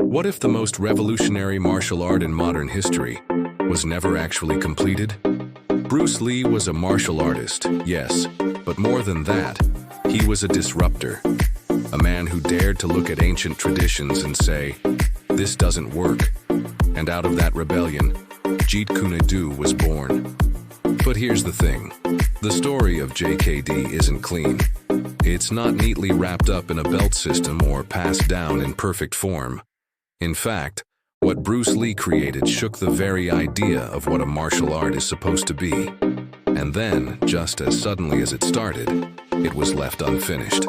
What if the most revolutionary martial art in modern history was never actually completed? Bruce Lee was a martial artist, yes, but more than that, he was a disruptor. A man who dared to look at ancient traditions and say, "This doesn't work." And out of that rebellion, Jeet Kune Do was born. But here's the thing. The story of JKD isn't clean. It's not neatly wrapped up in a belt system or passed down in perfect form. In fact, what Bruce Lee created shook the very idea of what a martial art is supposed to be. And then, just as suddenly as it started, it was left unfinished.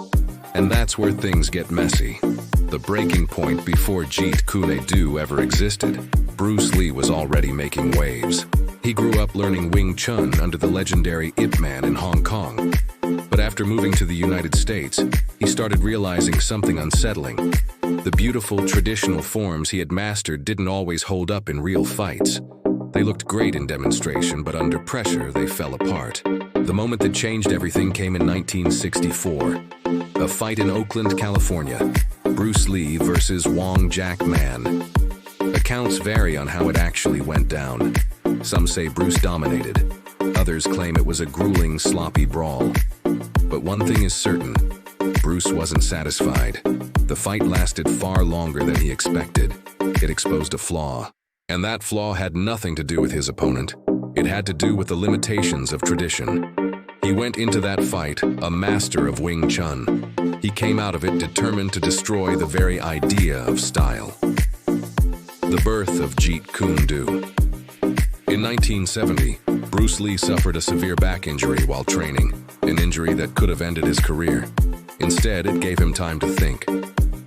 And that's where things get messy. The breaking point before Jeet Kune Do ever existed, Bruce Lee was already making waves. He grew up learning Wing Chun under the legendary Ip Man in Hong Kong. But after moving to the United States, he started realizing something unsettling. The beautiful traditional forms he had mastered didn't always hold up in real fights. They looked great in demonstration, but under pressure, they fell apart. The moment that changed everything came in 1964. A fight in Oakland, California. Bruce Lee versus Wong Jack Man. Accounts vary on how it actually went down. Some say Bruce dominated. Others claim it was a grueling, sloppy brawl. But one thing is certain, Bruce wasn't satisfied. The fight lasted far longer than he expected. It exposed a flaw. And that flaw had nothing to do with his opponent. It had to do with the limitations of tradition. He went into that fight a master of Wing Chun. He came out of it determined to destroy the very idea of style. The birth of Jeet Kune Do. In 1970, Bruce Lee suffered a severe back injury while training, an injury that could have ended his career. Instead, it gave him time to think.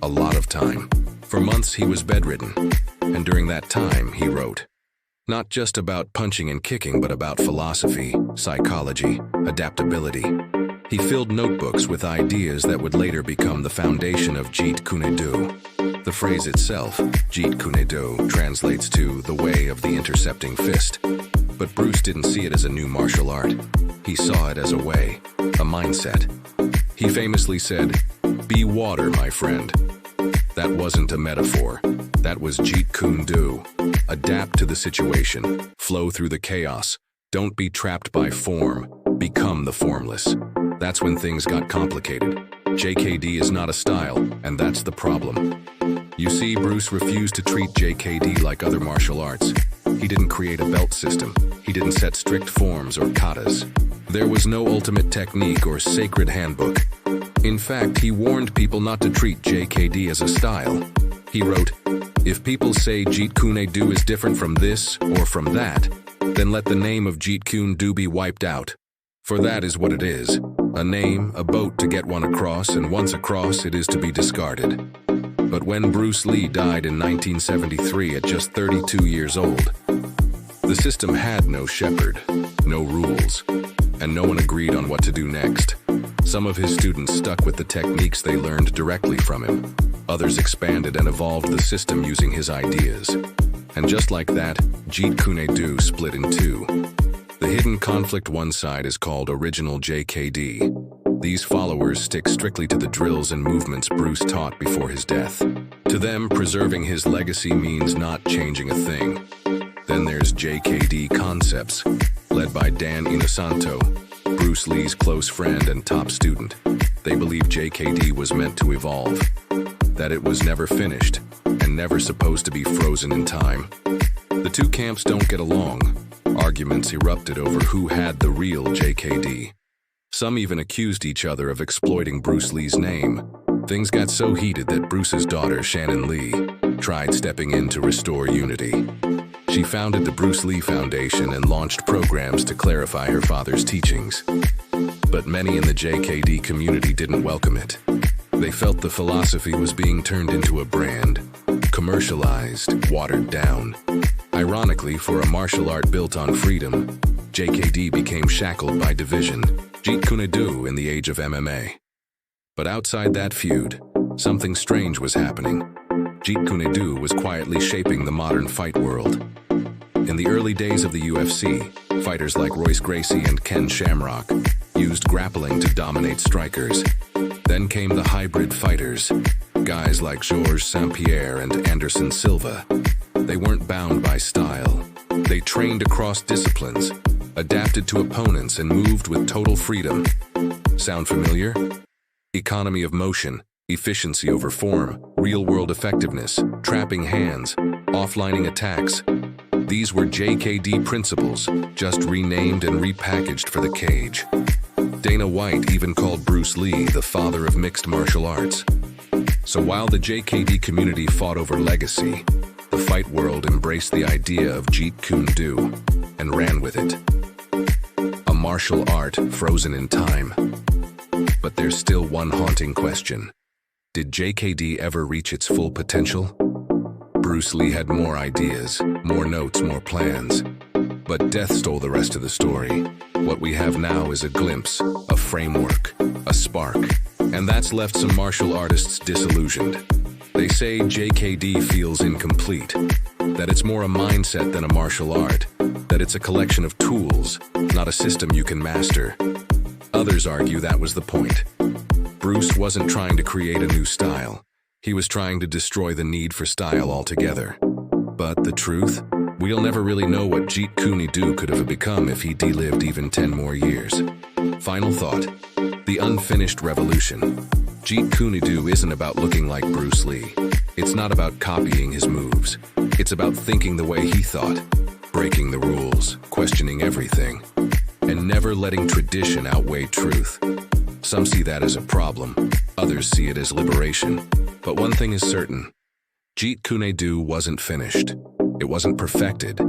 A lot of time. For months, he was bedridden. And during that time, he wrote. Not just about punching and kicking, but about philosophy, psychology, adaptability. He filled notebooks with ideas that would later become the foundation of Jeet Kune Do. The phrase itself, Jeet Kune Do, translates to the way of the intercepting fist. But Bruce didn't see it as a new martial art. He saw it as a way, a mindset. He famously said, "Be water, my friend." That wasn't a metaphor. That was Jeet Kune Do. Adapt to the situation. Flow through the chaos. Don't be trapped by form. Become the formless. That's when things got complicated. JKD is not a style, and that's the problem. You see, Bruce refused to treat JKD like other martial arts. He didn't create a belt system. He didn't set strict forms or katas. There was no ultimate technique or sacred handbook. In fact, he warned people not to treat JKD as a style. He wrote, "If people say Jeet Kune Do is different from this or from that, then let the name of Jeet Kune Do be wiped out. For that is what it is. A name, a boat to get one across, and once across, it is to be discarded." But when Bruce Lee died in 1973 at just 32 years old, the system had no shepherd, no rules, and no one agreed on what to do next. Some of his students stuck with the techniques they learned directly from him. Others expanded and evolved the system using his ideas. And just like that, Jeet Kune Do split in two. The hidden conflict one side is called Original JKD. These followers stick strictly to the drills and movements Bruce taught before his death. To them, preserving his legacy means not changing a thing. Then there's JKD Concepts, led by Dan Inosanto, Bruce Lee's close friend and top student. They believe JKD was meant to evolve, that it was never finished, and never supposed to be frozen in time. The two camps don't get along. Arguments erupted over who had the real JKD. Some even accused each other of exploiting Bruce Lee's name. Things got so heated that Bruce's daughter, Shannon Lee, tried stepping in to restore unity. She founded the Bruce Lee Foundation and launched programs to clarify her father's teachings. But many in the JKD community didn't welcome it. They felt the philosophy was being turned into a brand, commercialized, watered down. Ironically, for a martial art built on freedom, JKD became shackled by division, Jeet Kune Do in the age of MMA. But outside that feud, something strange was happening. Jeet Kune Do was quietly shaping the modern fight world. In the early days of the UFC, fighters like Royce Gracie and Ken Shamrock used grappling to dominate strikers. Then came the hybrid fighters, Guys like Georges St-Pierre and Anderson Silva. They weren't bound by style. They trained across disciplines, adapted to opponents, and moved with total freedom. Sound familiar? Economy of motion, efficiency over form, real-world effectiveness, trapping hands, offlining attacks. These were JKD principles, just renamed and repackaged for the cage. Dana White even called Bruce Lee the father of mixed martial arts. So while the JKD community fought over legacy, the fight world embraced the idea of Jeet Kune Do and ran with it. A martial art frozen in time. But there's still one haunting question. Did JKD ever reach its full potential? Bruce Lee had more ideas, more notes, more plans. But death stole the rest of the story. What we have now is a glimpse, a framework, a spark. And that's left some martial artists disillusioned. They say JKD feels incomplete, that it's more a mindset than a martial art, that it's a collection of tools, not a system you can master. Others argue that was the point. Bruce wasn't trying to create a new style. He was trying to destroy the need for style altogether. But the truth? We'll never really know what Jeet Kune Do could have become if he delived even 10 more years. Final thought. The unfinished revolution. Jeet Kune Do isn't about looking like Bruce Lee. It's not about copying his moves. It's about thinking the way he thought, breaking the rules, questioning everything, and never letting tradition outweigh truth. Some see that as a problem, others see it as liberation. But one thing is certain, Jeet Kune Do wasn't finished. It wasn't perfected.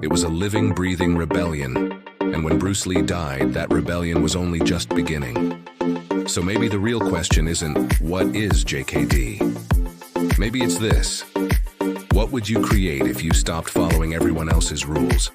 It was a living, breathing rebellion. And when Bruce Lee died, that rebellion was only just beginning. So maybe the real question isn't, what is JKD? Maybe it's this. What would you create if you stopped following everyone else's rules?